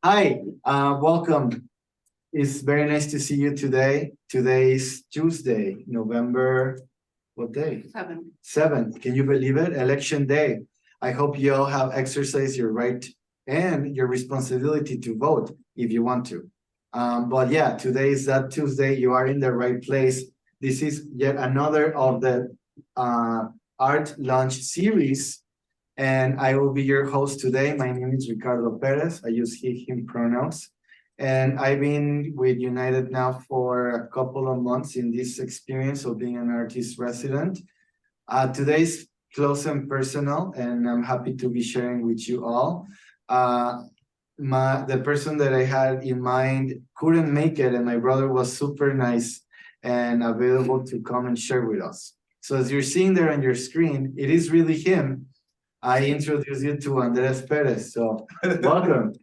Hi, welcome. It's very nice to see you today. Today is Tuesday, November, what day? 7th. Can you believe it? Election day. I hope you all have exercised your right and your responsibility to vote if you want to. But yeah, today is that Tuesday. You are in the right place. This is yet another of the uh, art launch series, and I will be your host today. My name is Ricardo Perez. I use he, him pronouns. And I've been with United now for a couple of months in this experience of being an artist resident. Today's close and personal, and I'm happy to be sharing with you all. Uh, the person that I had in mind couldn't make it, and my brother was super nice and available to come and share with us. So as you're seeing there on your screen, it is really him. I introduce you to Andres Perez. So welcome.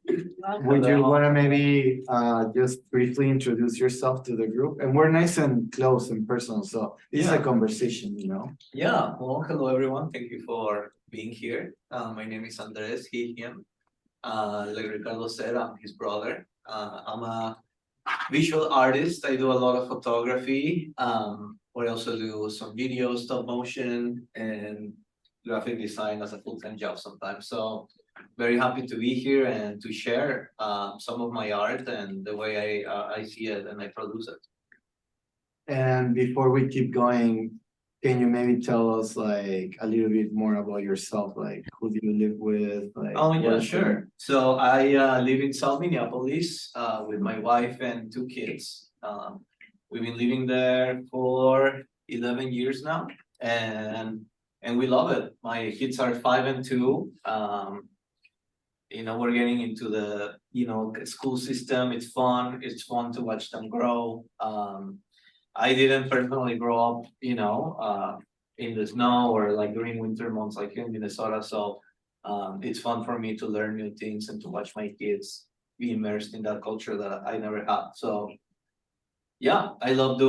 Would you want to maybe just briefly introduce yourself to the group? And we're nice and close and personal, so this is a Yeah. conversation, you know? Yeah, well, hello everyone. Thank you for being here. My name is Andres, he, him. Like Ricardo said, I'm his brother. I'm a visual artist. I do a lot of photography. I also do some videos, stop motion, and graphic design as a full-time job sometimes. So very happy to be here and to share some of my art and the way I see it and I produce it. And before we keep going, can you maybe tell us like a little bit more about yourself? Like who do you live with? Like Oh what yeah, is your- sure. So I live in South Minneapolis with my wife and two kids. We've been living there for 11 years now, and and we love it. My kids are 5 and 2. We're getting into the school system. It's fun. It's fun to watch them grow. I didn't personally grow up, in the snow or like during winter months like here in Minnesota. So it's fun for me to learn new things and to watch my kids be immersed in that culture that I never had. So yeah, I love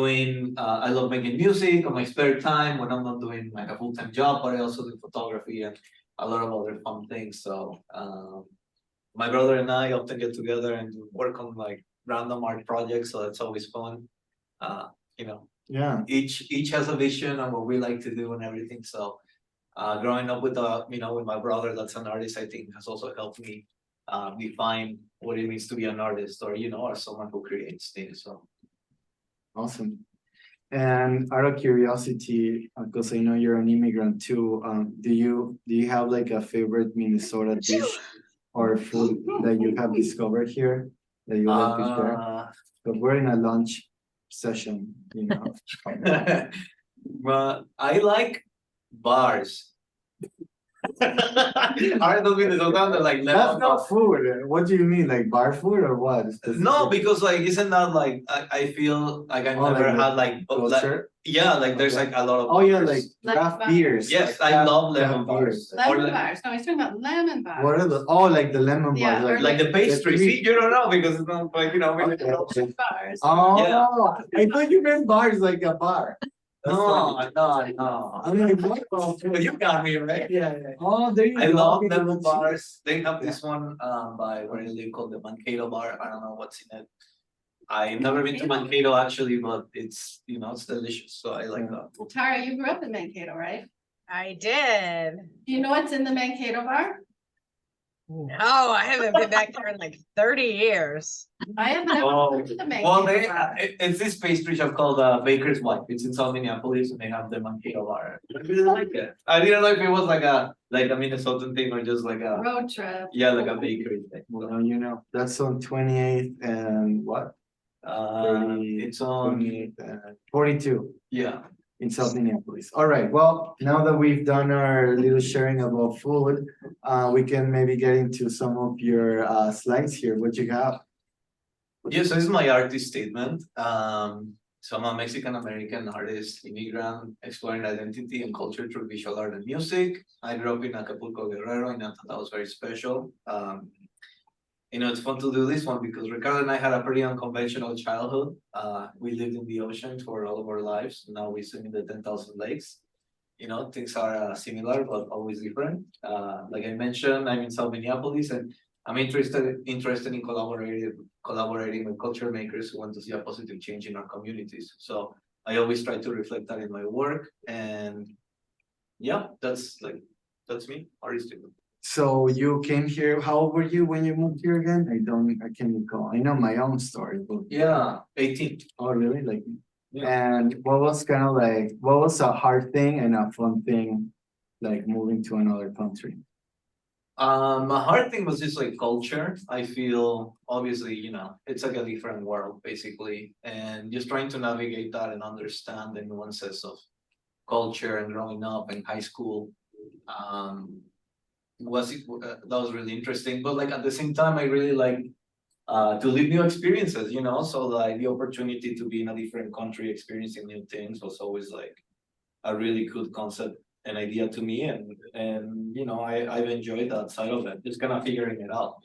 making music on my spare time when I'm not doing like a full-time job, but I also do photography and a lot of other fun things. So my brother and I often get together and work on like random art projects. So that's always fun. Uh, you know, Yeah. each has a vision on what we like to do and everything. So growing up with my brother that's an artist, I think has also helped me define what it means to be an artist or or someone who creates things. So Awesome. And out of curiosity, because I know you're an immigrant too, do you have like a favorite Minnesota dish or food that you have discovered here that you like to share? Because we're in a lunch session, you know. But I like bars. Are those Minnesotans that like That's lemon not food. What do you mean, like bar food or what? No, because like isn't that like I feel like I've Oh, like never the had like culture? yeah, like there's Okay. like a lot of Oh yeah, like bars. craft beers. Yes, like I love craft lemon bars. beers. Or Lemon like, bars. No, he's talking about lemon bars. What are the, oh, like the lemon Yeah, bars, or like the pastry. the See, you don't know because it's not like Okay. Bars. Oh, Yeah. I thought you meant bars like a bar. That's No, funny. no. I'm like, what? But you got me right. Yeah. Oh, there you I go. love Okay, lemon let's see. bars. They have this one by where I live called the Mankato Bar. I don't know what's in it. I've never been to Mankato actually, but it's it's delicious. So I like that. Tara, you grew up in Mankato, right? I did. Do you know what's in the Mankato bar? No, I haven't been back there in like 30 years. I haven't ever Oh, been to the well, Mankato bar. it's this pastry shop called Baker's Wife. It's in South Minneapolis, and they have the Mankato bar. I really like it. I didn't know if it was like a Minnesotan thing or just like a Road trip. like a bakery thing. Well, you know, that's on 28th and what? 30, It's on 28th and 42 yeah. in South Minneapolis. All right. Well, now that we've done our little sharing about food, we can maybe get into some of your slides here. What you have? Yeah, so this is my artist statement. So I'm a Mexican American artist, immigrant, exploring identity and culture through visual art and music. I grew up in Acapulco, Guerrero, and I thought that was very special. It's fun to do this one because Ricardo and I had a pretty unconventional childhood. We lived in the ocean for all of our lives. Now we swim in the 10,000 lakes. Things are similar but always different. Like I mentioned, I'm in South Minneapolis, and I'm interested in collaborating with culture makers who want to see a positive change in our communities. So I always try to reflect that in my work, and yeah, that's me, artistic. So you came here, how old were you when you moved here again? I can't recall. I know my own story, but. Yeah, 18. Oh, really? Like, Yeah. and what was kind of like, what was a hard thing and a fun thing, like moving to another country? A hard thing was just like culture. I feel obviously, it's like a different world basically, and just trying to navigate that and understand the nuances of culture and growing up in high school. That was really interesting, but like at the same time, I really like to live new experiences, so like the opportunity to be in a different country experiencing new things was always like a really good concept and idea to me, and I've enjoyed that side of it, just kind of figuring it out.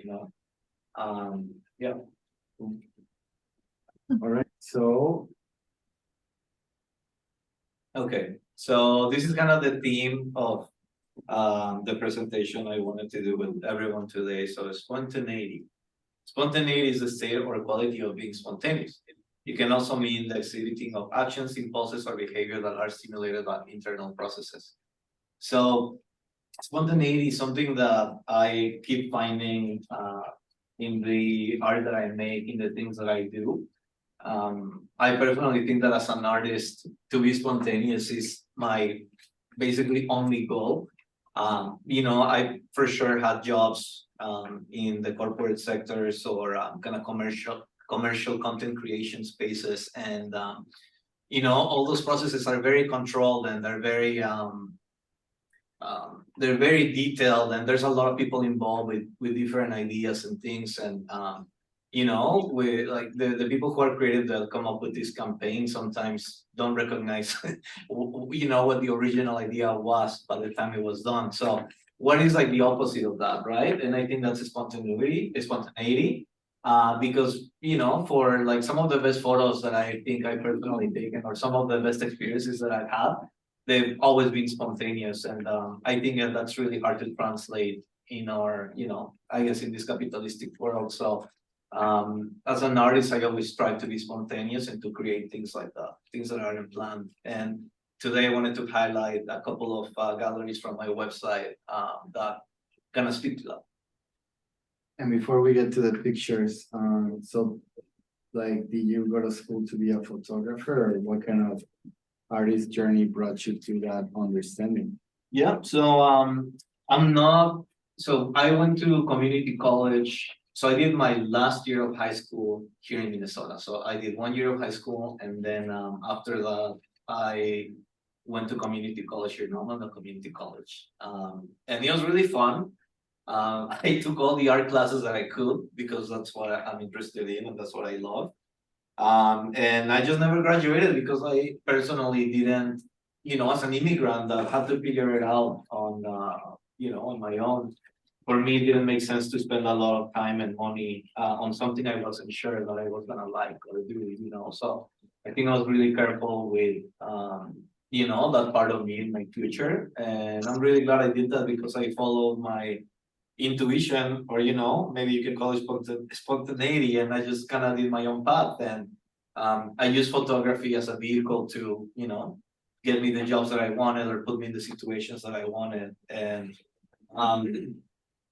Yeah. All right, so. Okay, so this is kind of the theme of the presentation I wanted to do with everyone today. So spontaneity. Spontaneity is the state or quality of being spontaneous. It can also mean the exhibiting of actions, impulses, or behavior that are stimulated by internal processes. So spontaneity is something that I keep finding in the art that I make, in the things that I do. I personally think that as an artist, to be spontaneous is my basically only goal. I for sure had jobs in the corporate sectors or kind of commercial content creation spaces, and all those processes are very controlled, and they're very detailed, and there's a lot of people involved with different ideas and things, and with like the people who are creative that come up with this campaign sometimes don't recognize what the original idea was by the time it was done. So what is like the opposite of that, right? And I think that's spontaneity, because for like some of the best photos that I think I personally taken, or some of the best experiences that I've had, they've always been spontaneous, and I think that's really hard to translate in our, I guess, in this capitalistic world. So as an artist, I always strive to be spontaneous and to create things like that, things that aren't planned. And today I wanted to highlight a couple of galleries from my website that kind of speak to that. And before we get to the pictures, so like, did you go to school to be a photographer, or what kind of artist journey brought you to that understanding? Yeah, so I went to community college. So I did my last year of high school here in Minnesota. So I did 1 year of high school, and then after that, I went to community college here in Norman, community college. And it was really fun. I took all the art classes that I could, because that's what I'm interested in and that's what I love. And I just never graduated because I personally didn't, as an immigrant that had to figure it out on my own. For me, it didn't make sense to spend a lot of time and money on something I wasn't sure that I was gonna like or do, So I think I was really careful with, that part of me in my future. And I'm really glad I did that, because I followed my intuition, or maybe you can call it spontaneity, and I just kind of did my own path. And I use photography as a vehicle to get me the jobs that I wanted, or put me in the situations that I wanted.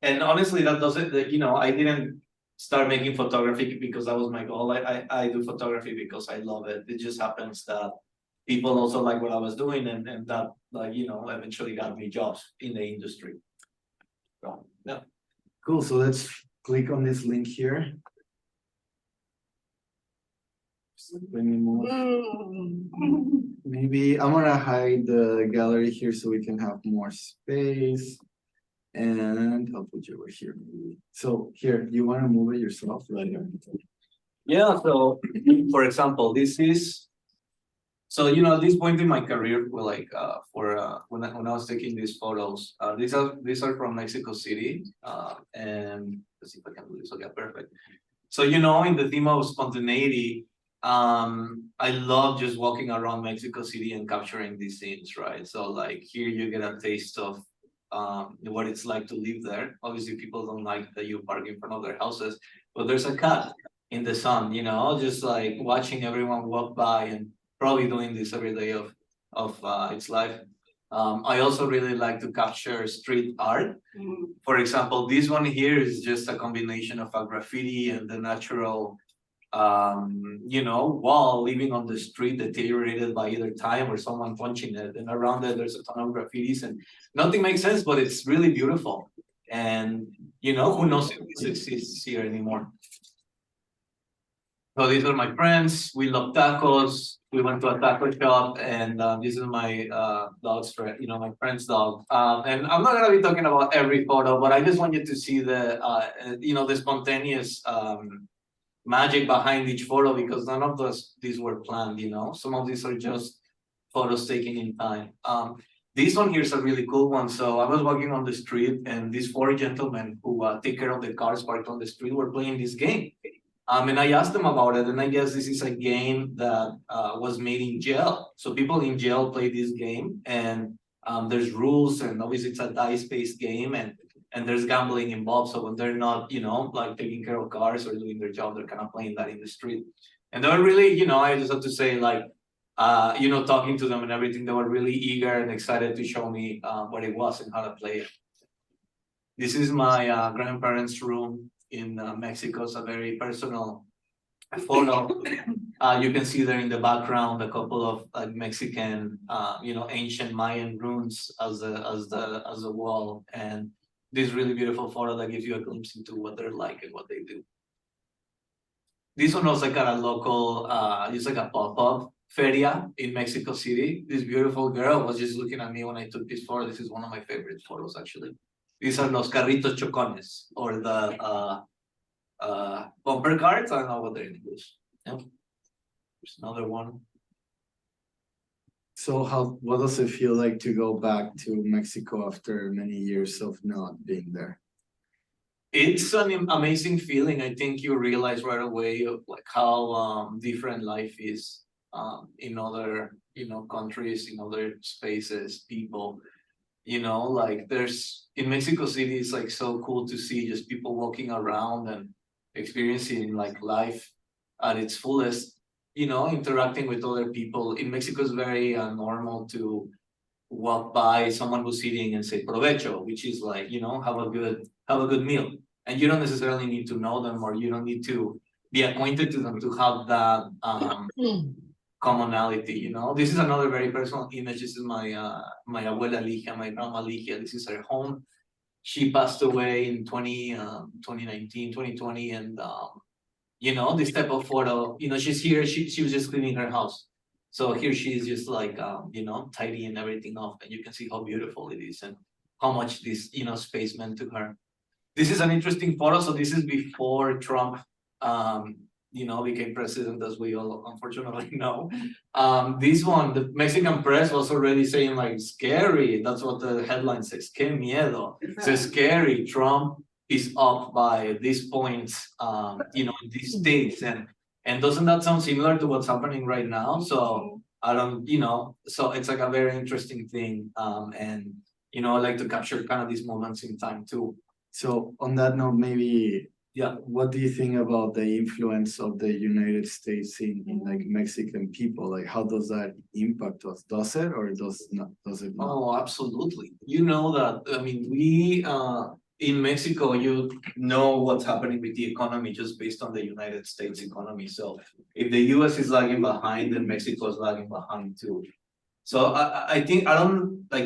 And honestly, that doesn't, I didn't start making photography because that was my goal. I do photography because I love it. It just happens that people also like what I was doing, and that, like, eventually got me jobs in the industry. So, yeah. Cool, so let's click on this link here. Let me move. Maybe I'm gonna hide the gallery here so we can have more space. And I'll put you over here. Maybe. So here, you want to move it yourself, right? Yeah. So, for example, this is. So at this point in my career, when I was taking these photos, these are from Mexico City, and let's see if I can do this. Okay, perfect. So in the theme of spontaneity, I love just walking around Mexico City and capturing these scenes, right? So like here you get a taste of what it's like to live there. Obviously, people don't like that you park in front of their houses, but there's a cat in the sun, just like watching everyone walk by and probably doing this every day of its life. I also really like to capture street art. For example, this one here is just a combination of a graffiti and the natural wall living on the street deteriorated by either time or someone punching it. And around it, there's a ton of graffitis and nothing makes sense, but it's really beautiful. And, who knows if this exists here anymore. So these are my friends. We love tacos. We went to a taco shop, and this is my dog's friend, my friend's dog. And I'm not gonna be talking about every photo, but I just want you to see the the spontaneous magic behind each photo, because none of these were planned. Some of these are just photos taken in time. This one here is a really cool one. So I was walking on the street, and these four gentlemen who take care of the cars parked on the street were playing this game. And I asked them about it, and I guess this is a game that was made in jail. So people in jail play this game, and there's rules, and obviously it's a dice-based game, and there's gambling involved. So when they're not, like taking care of cars or doing their job, they're kind of playing that in the street. And they were really, I just have to say, like, talking to them and everything, they were really eager and excited to show me what it was and how to play it. This is my grandparents' room in Mexico. It's a very personal photo. You can see there in the background a couple of Mexican, ancient Mayan ruins as a wall, and this really beautiful photo that gives you a glimpse into what they're like and what they do. This one was like at a local, it's like a pop-up feria in Mexico City. This beautiful girl was just looking at me when I took this photo. This is one of my favorite photos, actually. These are los carritos chocones, or the bumper cards. I don't know what they're in English. Yep. There's another one. So what does it feel like to go back to Mexico after many years of not being there? It's an amazing feeling. I think you realize right away of like how different life is in other countries, in other spaces, people. Like there's in Mexico City, it's like so cool to see just people walking around and experiencing like life at its fullest, interacting with other people. In Mexico, it's very normal to walk by someone who's eating and say provecho, which is like, have a good meal. And you don't necessarily need to know them, or you don't need to be acquainted to them to have that commonality. This is another very personal image. This is my abuela Ligia, my grandma Ligia. This is her home. She passed away in 2019, 2020, and this type of photo, she's here, she was just cleaning her house. So here she is just like tidying everything up, and you can see how beautiful it is and how much this space meant to her. This is an interesting photo. So this is before Trump became president, as we all unfortunately know. This one, the Mexican press was already saying like scary. That's what the headline says. Que miedo. So scary. Trump is up by these points, in these states. And doesn't that sound similar to what's happening right now? So I don't, so it's like a very interesting thing. And I like to capture kind of these moments in time too. So on that note, maybe, yeah, what do you think about the influence of the United States in like Mexican people? Like, how does that impact us? Does it or does it not? Oh, absolutely. You know that, I mean, we in Mexico, you know what's happening with the economy just based on the United States economy. So if the US is lagging behind, then Mexico is lagging behind too. So I think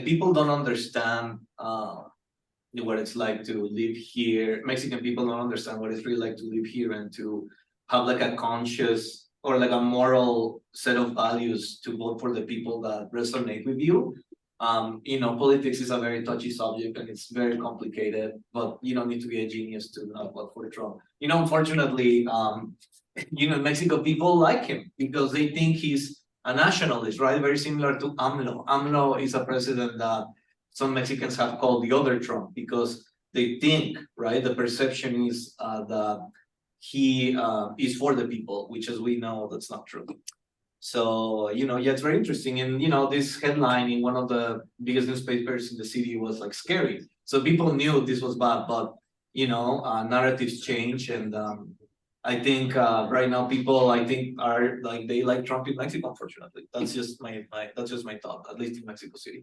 people don't understand what it's like to live here. Mexican people don't understand what it's really like to live here and to have like a conscious or like a moral set of values to vote for the people that resonate with you. Politics is a very touchy subject and it's very complicated, but you don't need to be a genius to not vote for Trump. Unfortunately, Mexico people like him because they think he's a nationalist, right? Very similar to AMLO. AMLO is a president that some Mexicans have called the other Trump because they think, right, the perception is that he is for the people, which as we know, that's not true. So, yeah, it's very interesting. And, this headline in one of the biggest newspapers in the city was like scary. So people knew this was bad, but, narratives change. And I think right now people, I think, are like, they like Trump in Mexico, unfortunately. That's just that's just my thought, at least in Mexico City.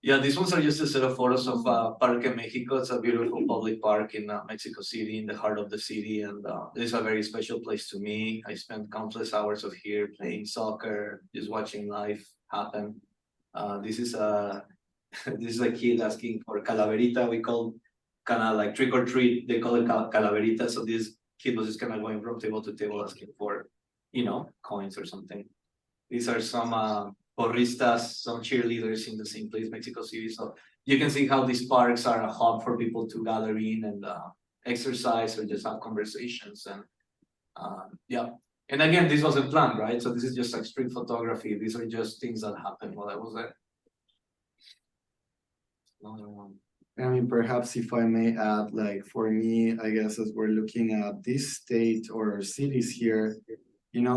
Yeah, these ones are just a set of photos of Parque Mexico. It's a beautiful public park in Mexico City, in the heart of the city, and this is a very special place to me. I spent countless hours of here playing soccer, just watching life happen. This is a this is a kid asking for calaverita. We call kind of like trick or treat. They call it calaverita. So this kid was just kind of going from table to table asking for, coins or something. These are some porristas, some cheerleaders in the same place, Mexico City. So you can see how these parks are a hub for people to gather in and exercise or just have conversations. And yeah. And again, this wasn't planned, right? So this is just like street photography. These are just things that happened while I was there. Another one. I mean, perhaps if I may add, like for me, I guess as we're looking at this state or cities here,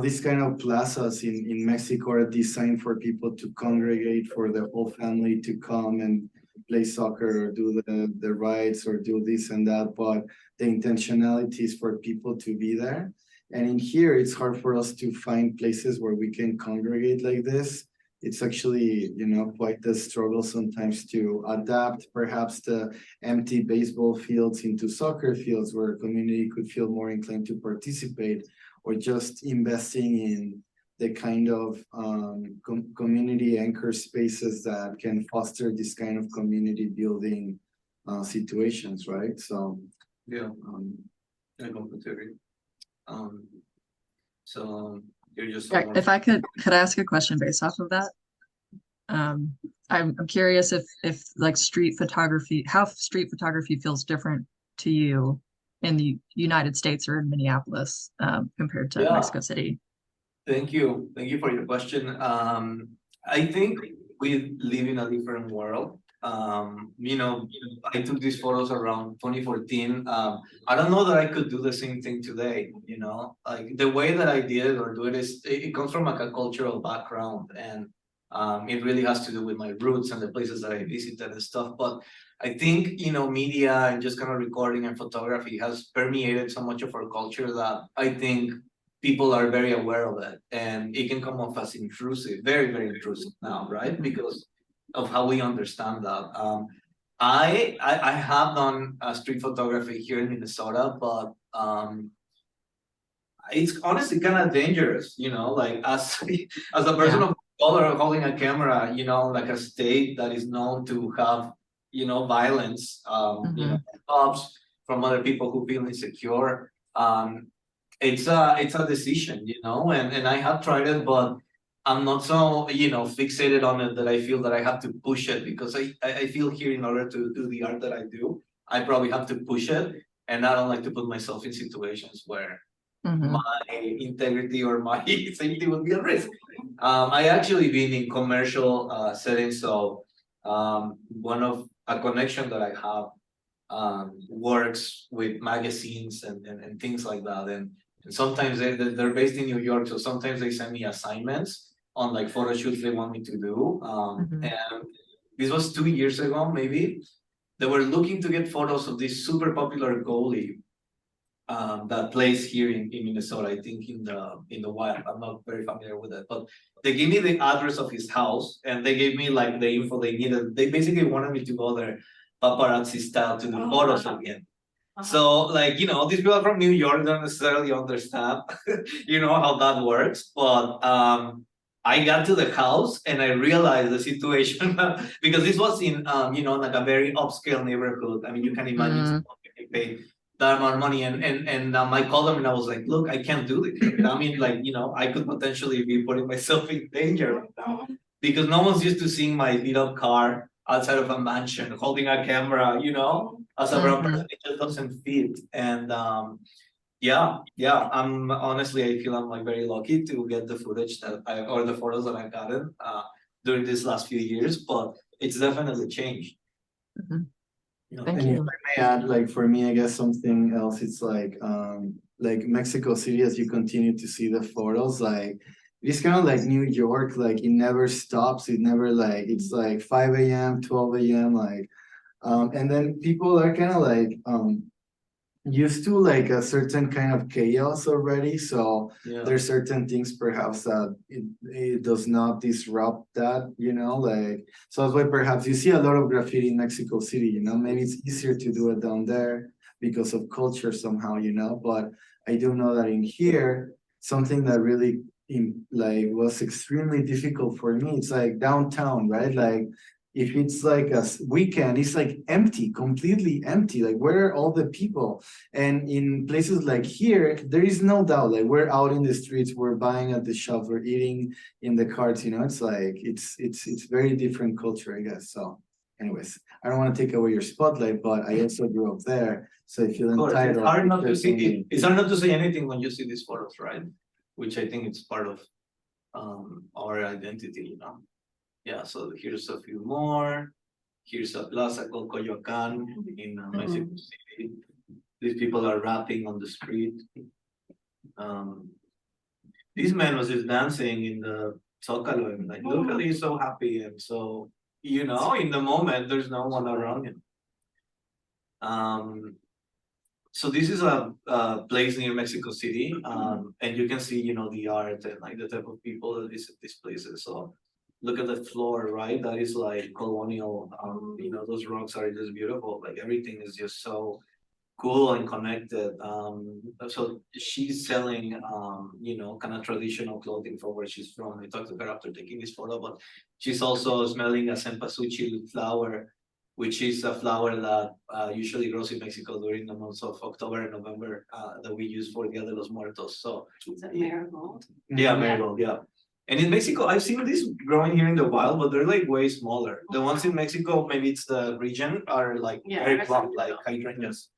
these kind of plazas in Mexico are designed for people to congregate, for the whole family to come and play soccer or do the rides or do this and that, but the intentionality is for people to be there. And in here, it's hard for us to find places where we can congregate like this. It's actually, quite the struggle sometimes to adapt perhaps the empty baseball fields into soccer fields where a community could feel more inclined to participate, or just investing in the kind of community anchor spaces that can foster this kind of community building situations, right? So yeah, I completely agree. So you're just If I could ask a question based off of that? I'm curious if like how street photography feels different to you in the United States or in Minneapolis compared to Mexico City. Thank you for your question. I think we live in a different world. I took these photos around 2014. I don't know that I could do the same thing today, like the way that I did it or do it is, it comes from like a cultural background, and it really has to do with my roots and the places that I visited and stuff. But I think, media and just kind of recording and photography has permeated so much of our culture that I think people are very aware of it, and it can come off as intrusive, very, very intrusive now, right? Because of how we understand that. I have done street photography here in Minnesota, but it's honestly kind of dangerous, like as a person of color holding a camera, like a state that is known to have, violence, cops from other people who feel insecure. It's a decision, and I have tried it, but I'm not so, fixated on it that I feel that I have to push it, because I feel here in order to do the art that I do, I probably have to push it, and I don't like to put myself in situations where my integrity or my safety will be at risk. I actually been in commercial settings, so one of a connection that I have works with magazines and things like that, and sometimes they're based in New York, so sometimes they send me assignments on like photo shoots they want me to do. And this was 2 years ago, maybe. They were looking to get photos of this super popular goalie that plays here in Minnesota, I think in the Wild. I'm not very familiar with it, but they gave me the address of his house, and they gave me like the info they needed. They basically wanted me to go there paparazzi style to do photos again. So like, these people from New York don't necessarily understand, how that works. But I got to the house and I realized the situation because this was in, like a very upscale neighborhood. I mean, you can imagine they pay that amount of money, and I called them and I was like, look, I can't do this. I mean, like, I could potentially be putting myself in danger right now, because no one's used to seeing my beat up car outside of a mansion holding a camera, as a brown person, it just doesn't fit. And yeah, I'm honestly, I feel I'm like very lucky to get the footage or the photos that I've gotten during these last few years, but it's definitely changed. Thank you. If I may add, like for me, I guess something else, it's like like Mexico City, as you continue to see the photos, like it's kind of like New York, like it never stops. It never like it's like 5 a.m., 12 a.m. like and then people are kind of like used to like a certain kind of chaos already. So Yeah. there's certain things perhaps that it does not disrupt that, like so that's why perhaps you see a lot of graffiti in Mexico City, maybe it's easier to do it down there because of culture somehow, but I do know that in here, something that really like was extremely difficult for me, it's like downtown, right? Like if it's like a weekend, it's like empty, completely empty. Like where are all the people? And in places like here, there is no doubt. Like we're out in the streets, we're buying at the shops, we're eating in the carts. It's like it's very different culture, I guess. So, anyways, I don't want to take away your spotlight, but I also grew up there, so I feel Of course, entitled. it's hard not to because see only- it's hard not to say anything when you see these photos, right? Which I think it's part of our identity, Yeah, so here's a few more. Here's a plaza called Coyoacan in Mexico City. These people are rapping on the street. This man was just dancing in the Zócalo and like, look at he's so happy and so, in the moment, there's no one around him. So this is a place near Mexico City, and you can see, the art and like the type of people that visit these places. So look at the floor, right? That is like colonial. Those rocks are just beautiful. Like everything is just so cool and connected. So she's selling, kind of traditional clothing from where she's from. I talked to her after taking this photo, but she's also smelling a cempasúchil flower, which is a flower that usually grows in Mexico during the months of October and November that we use for Dia de los Muertos. So Is it marigold? yeah, marigold, yeah. And in Mexico, I've seen this growing here in the wild, but they're like way smaller. The ones in Mexico, maybe it's the region, are like very plump, like hydrangeas.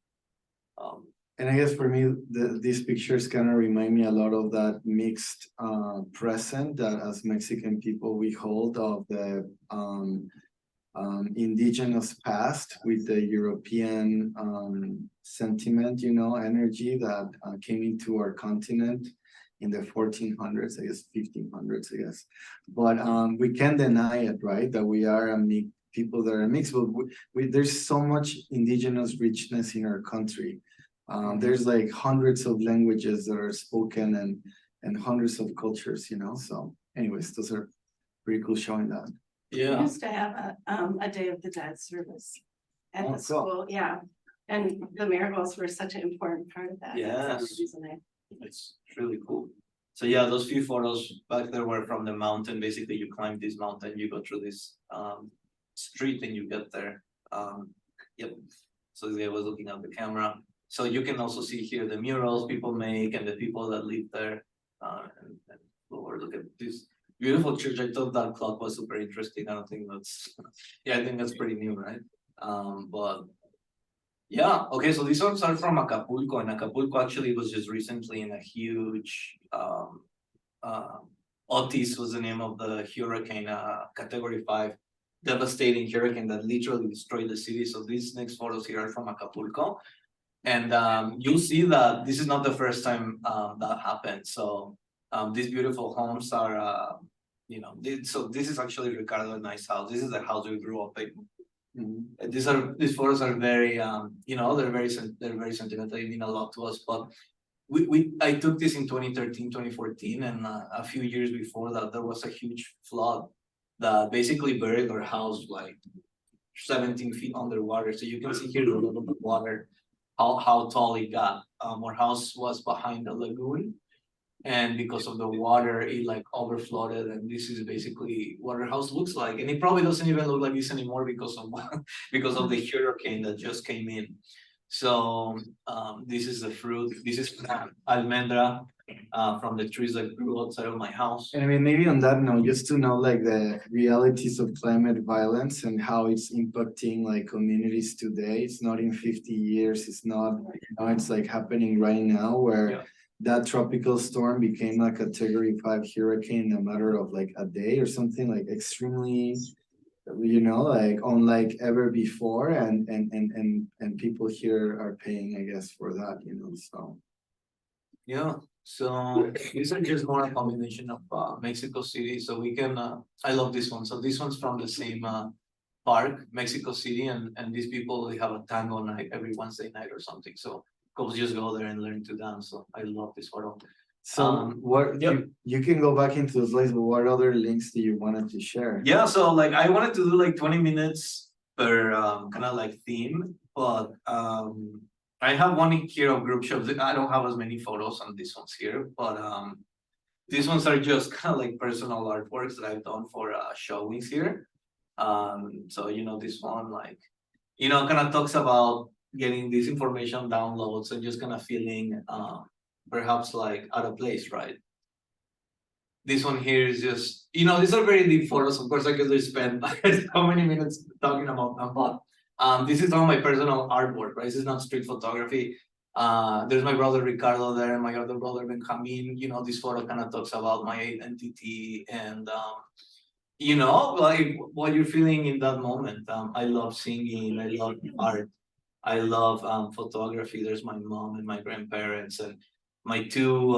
And I guess for me, these pictures kind of remind me a lot of that mixed present that as Mexican people we hold of the indigenous past with the European sentiment, energy that came into our continent in the 1400s, I guess 1500s, I guess. But we can't deny it, right? That we are people that are mixed, but there's so much indigenous richness in our country. There's like hundreds of languages that are spoken and hundreds of cultures, So anyways, those are pretty cool showing that. We Yeah, used to have a Day of the Dead service at Oh, the cool. school, yeah. And the marigolds were such an important part of that. That's the Yes. reason it's really cool. So yeah, those few photos back there were from the mountain. Basically, you climb this mountain, you go through this street, and you get there. Yep. So the guy was looking at the camera. So you can also see here the murals people make and the people that live there. And look at this beautiful church. I thought that clock was super interesting. I don't think that's yeah, I think that's pretty new, right? But yeah, okay, so these ones are from Acapulco, and Acapulco actually was just recently in a huge Otis was the name of the hurricane, category 5, devastating hurricane that literally destroyed the city. So these next photos here are from Acapulco. And you'll see that this is not the first time that happened. So these beautiful homes are, so this is actually Ricardo and I's house. This is the house we grew up in. These photos are very, they're very sentimental. They mean a lot to us. But I took this in 2013, 2014, and a few years before that, there was a huge flood that basically buried our house like 17 feet underwater. So you can see here a little bit of water. How tall it got. Our house was behind the lagoon, and because of the water, it like overflowed, and this is basically what our house looks like. And it probably doesn't even look like this anymore because of the hurricane that just came in. So this is the fruit. This is almendra from the trees that grew outside of my house. And I mean, maybe on that note, just to know like the realities of climate violence and how it's impacting like communities today. It's not in 50 years. It's not, it's like happening right now where that tropical storm became a category 5 hurricane in a matter of like a day or something, like extremely, like unlike ever before. And people here are paying, I guess, for that, so. Yeah, so these are just more a combination of Mexico City, so we can, I love this one, so this one's from the same park, Mexico City, and these people, they have a tango night every Wednesday night or something, so couples just go there and learn to dance, so I love this photo. So what yep. you can go back into the slides, but what other links do you wanted to share? Yeah, so like I wanted to do like 20 minutes per kind of like theme, but I have one here of group shows. I don't have as many photos on these ones here, but these ones are just kind of like personal artworks that I've done for showings here. So you know, this one like, you know, kind of talks about getting this information downloads and just kind of feeling perhaps like out of place, right? This one here is just, you know, these are very deep photos. Of course, I could spend so many minutes talking about them, but this is all my personal artwork, right? This is not street photography. There's my brother Ricardo there, and my other brother Benjamin. You know, this photo kind of talks about my identity and you know, like what you're feeling in that moment. I love singing, I love art, I love photography. There's my mom and my grandparents and my two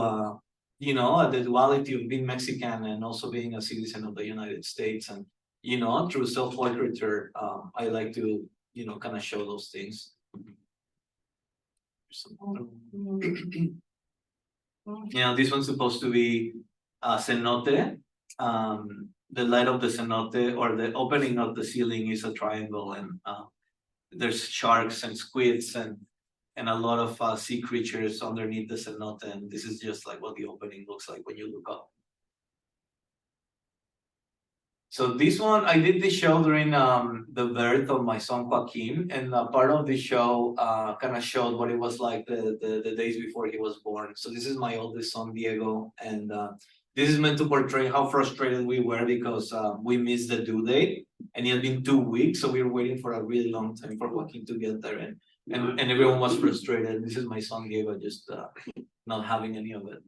you know, the duality of being Mexican and also being a citizen of the United States. And, you know, through self-portraiture, I like to, you know, kind of show those things. Yeah, this one's supposed to be cenote. The light of the cenote or the opening of the ceiling is a triangle, and there's sharks and squids and a lot of sea creatures underneath the cenote, and this is just like what the opening looks like when you look up. So this one, I did this show during the birth of my son Joaquin, and part of the show kind of showed what it was like the days before he was born. So this is my oldest son Diego, and this is meant to portray how frustrated we were because we missed the due date, and it had been 2 weeks, so we were waiting for a really long time for Joaquin to get there, and everyone was frustrated. This is my son Diego, just not having any of it.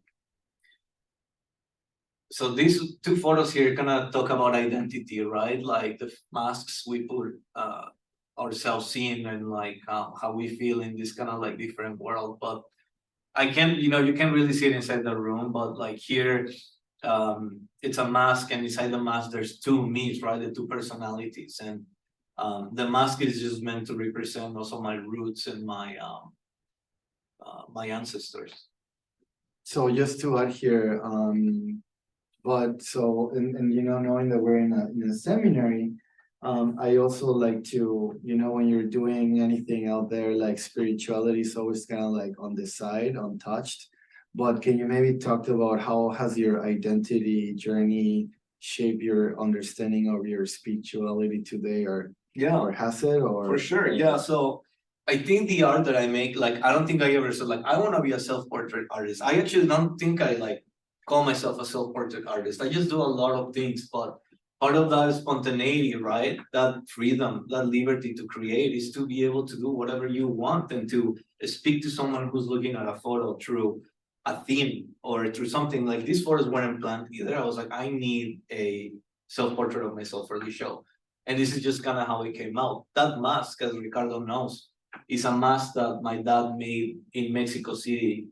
So these two photos here kind of talk about identity, right? Like the masks we put ourselves in, and like how we feel in this kind of like different world. But I can't, you know, you can't really see it inside the room, but like here, it's a mask, and inside the mask there's two me's, right? The two personalities, and the mask is just meant to represent also my roots and my my ancestors. So just to add here, but so and you know, knowing that we're in a seminary, I also like to, you know, when you're doing anything out there, like spirituality is always kind of like on the side, untouched. But can you maybe talk about how has your identity journey shaped your understanding of your spirituality today, or Yeah, or has it, or for sure. Yeah. So I think the art that I make, like, I don't think I ever said like I want to be a self-portrait artist. I actually don't think I like call myself a self-portrait artist. I just do a lot of things, but part of that spontaneity, right? That freedom, that liberty to create is to be able to do whatever you want and to speak to someone who's looking at a photo through a theme or through something. Like these photos weren't planned either. I was like, I need a self-portrait of myself for this show. And this is just kind of how it came out. That mask, as Ricardo knows, is a mask that my dad made in Mexico City.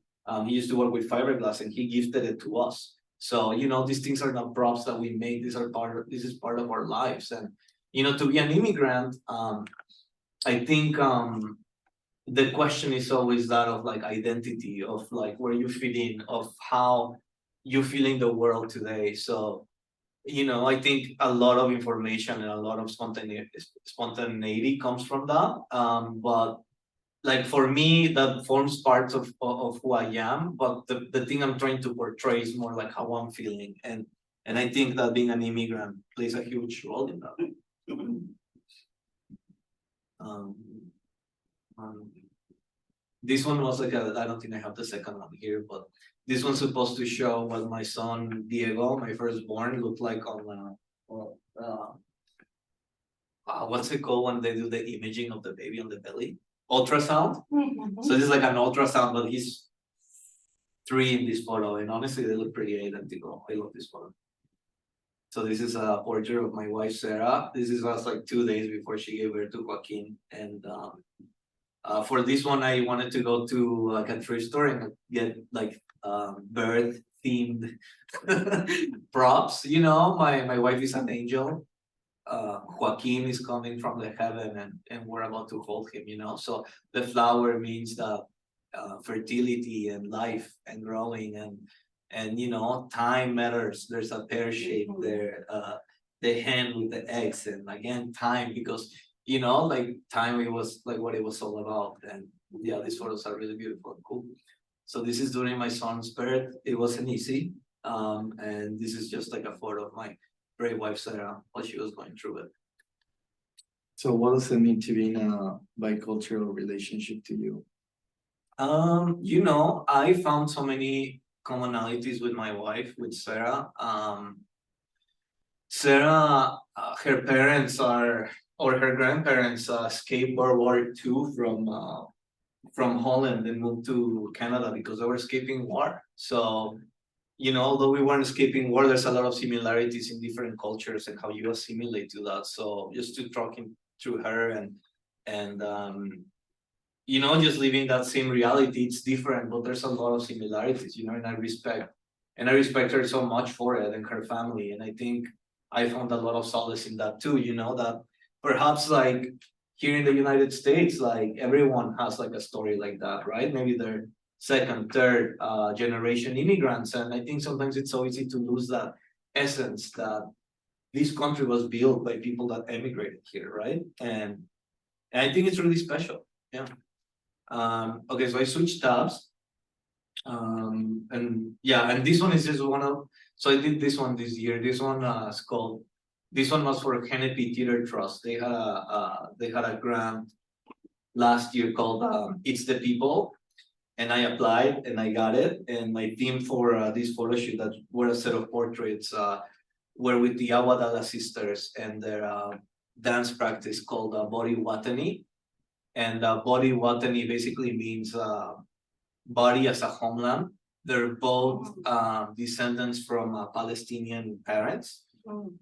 He used to work with fiberglass, and he gifted it to us. So, you know, these things are not props that we make. These are this is part of our lives. And, you know, to be an immigrant, I think the question is always that of like identity, of like where you fit in, of how you feel in the world today. So, you know, I think a lot of information and a lot of spontaneity comes from that. But like for me, that forms parts of who I am. But the thing I'm trying to portray is more like how I'm feeling. And I think that being an immigrant plays a huge role in that. This one was like I don't think I have the second one here, but this one's supposed to show what my son Diego, my firstborn, looked like on what's it called when they do the imaging of the baby on the belly? Ultrasound. So this is like an ultrasound, but he's 3 in this photo, and honestly, they look pretty identical. I love this photo. So this is a portrait of my wife Sarah. This is us like 2 days before she gave birth to Joaquin, and For this one, I wanted to go to like a thrift store and get like bird themed props. You know, my wife is an angel. Joaquin is coming from the heaven, and we're about to hold him. You know, so the flower means that fertility and life and growing and you know time matters. There's a pear shape there. The hen with the eggs, and again time, because you know like time, it was like what it was all about. And yeah, these photos are really beautiful and cool. So this is during my son's birth. It wasn't easy, and this is just like a photo of my brave wife Sarah while she was going through it. So what does it mean to be in a bicultural relationship to you? You know, I found so many commonalities with my wife, with Sarah. Sarah, her parents are, or her grandparents, escaped World War II from Holland and moved to Canada because they were escaping war. So, you know, although we weren't escaping war, there's a lot of similarities in different cultures and how you assimilate to that. So just to talking through her and you know, just living that same reality, it's different, but there's a lot of similarities, you know, and I respect her so much for it and her family. And I think I found a lot of solace in that too, you know, that perhaps like here in the United States, like everyone has like a story like that, right? Maybe they're second, third generation immigrants. And I think sometimes it's so easy to lose that essence that this country was built by people that emigrated here, right? And I think it's really special. Yeah. Okay, so I switched tabs. And yeah, and this one is just one of, so I did this one this year. This one is called, this one was for Hennepin Theater Trust. They had a grant last year called It's the People. And I applied and I got it. And my theme for this photo shoot, that were a set of portraits, were with the Awadala sisters and their dance practice called Body Watani. And Body Watani basically means body as a homeland. They're both descendants from Palestinian parents.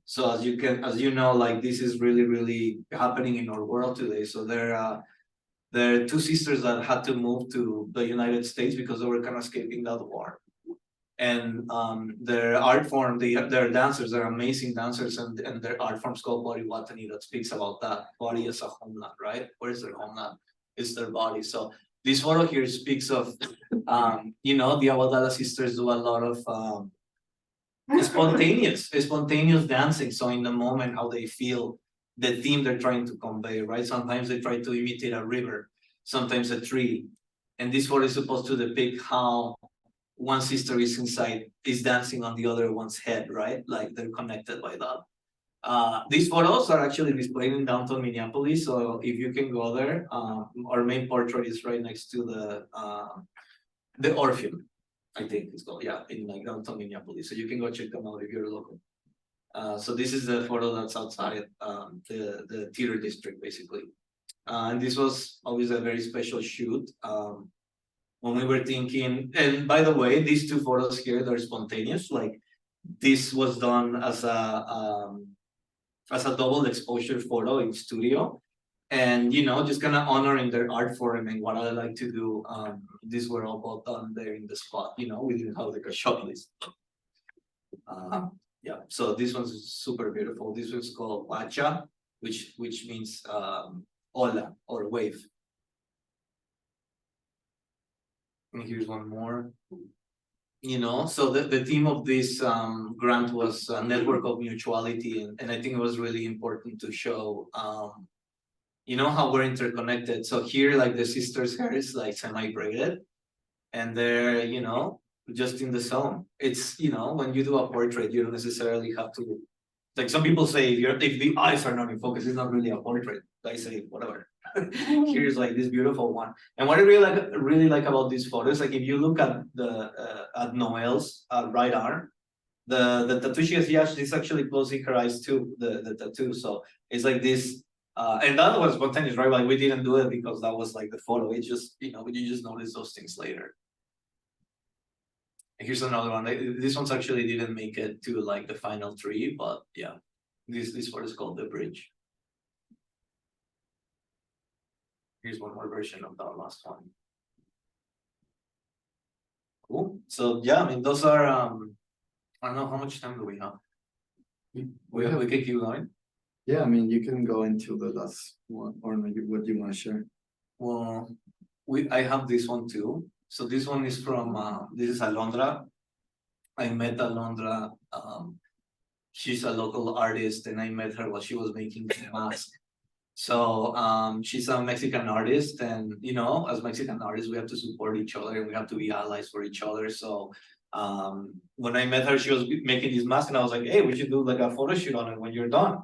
So as you know, like this is really happening in our world today. So they're two sisters that had to move to the United States because they were kind of escaping that war. And their art form, they're dancers, they're amazing dancers, and their art form's called Body Watani, that speaks about that body as a homeland, right? Where's their homeland? It's their body. So this photo here speaks of, you know, the Awadala sisters do a lot of spontaneous dancing. So in the moment, how they feel, the theme they're trying to convey, right? Sometimes they try to imitate a river, sometimes a tree. And this photo is supposed to depict how one sister is dancing on the other one's head, right? Like they're connected by that. These photos are actually displayed in downtown Minneapolis. So if you can go there, our main portrait is right next to the Orpheum, I think it's called, yeah, in like downtown Minneapolis. So you can go check them out if you're local. So this is the photo that's outside the theater district, basically. And this was always a very special shoot. When we were thinking, and by the way, these two photos here, they're spontaneous. Like this was done as a double exposure photo in studio. And you know, just kind of honoring their art form and what I like to do. These were all both done there in the spot. You know, we didn't have like a shot list. Yeah, so this one's super beautiful. This one's called Wacha, which means hola or wave. And here's one more. You know, so the theme of this grant was a network of mutuality, and I think it was really important to show you know, how we're interconnected. So here, like the sister's hair is like semi-braided, and they're, you know, just in the zone. It's, you know, when you do a portrait, you don't necessarily have to, like some people say, if the eyes are not in focus, it's not really a portrait. I say, whatever. Here's like this beautiful one. And what I really like about these photos, like if you look at at Noelle's right arm, the tattoo she has, yeah, she's actually closing her eyes too, the tattoo. So it's like this, and that was spontaneous, right? Like we didn't do it because that was like the photo. It just, you know, you just notice those things later. And here's another one. This one's actually didn't make it to like the final three, but yeah, this photo is called The Bridge. Here's one more version of that last one. Cool. So yeah, I mean, those are I don't know how much time do we have. We can keep going. Yeah, I mean, you can go into the last one, or maybe what you want to share. Well, I have this one too. So this one is from this is Alondra. I met Alondra. She's a local artist, and I met her while she was making the mask. So she's a Mexican artist, and you know, as Mexican artists, we have to support each other and we have to be allies for each other. So when I met her, she was making this mask, and I was like, hey, we should do like a photo shoot on it when you're done.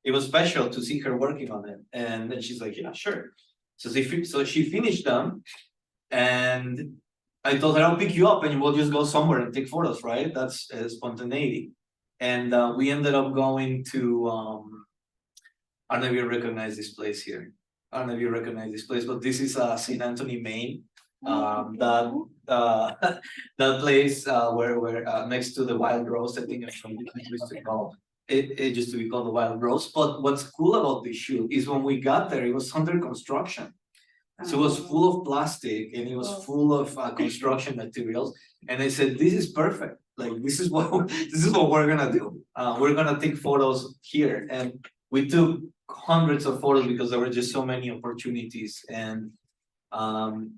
It was special to see her working on it. And then she's like, yeah, sure. So she finished them, and I told her, I'll pick you up and we'll just go somewhere and take photos, right? That's spontaneity. And we ended up going to, I don't know if you recognize this place here. I don't know if you recognize this place, but this is St. Anthony, Maine. That place where next to the Wild Rose, I think it used to call it used to be called the Wild Rose. But what's cool about this shoot is when we got there, it was under construction. So it was full of plastic and it was full of construction materials. And I said, this is perfect. Like this is what we're gonna do. We're gonna take photos here. And we took hundreds of photos because there were just so many opportunities. And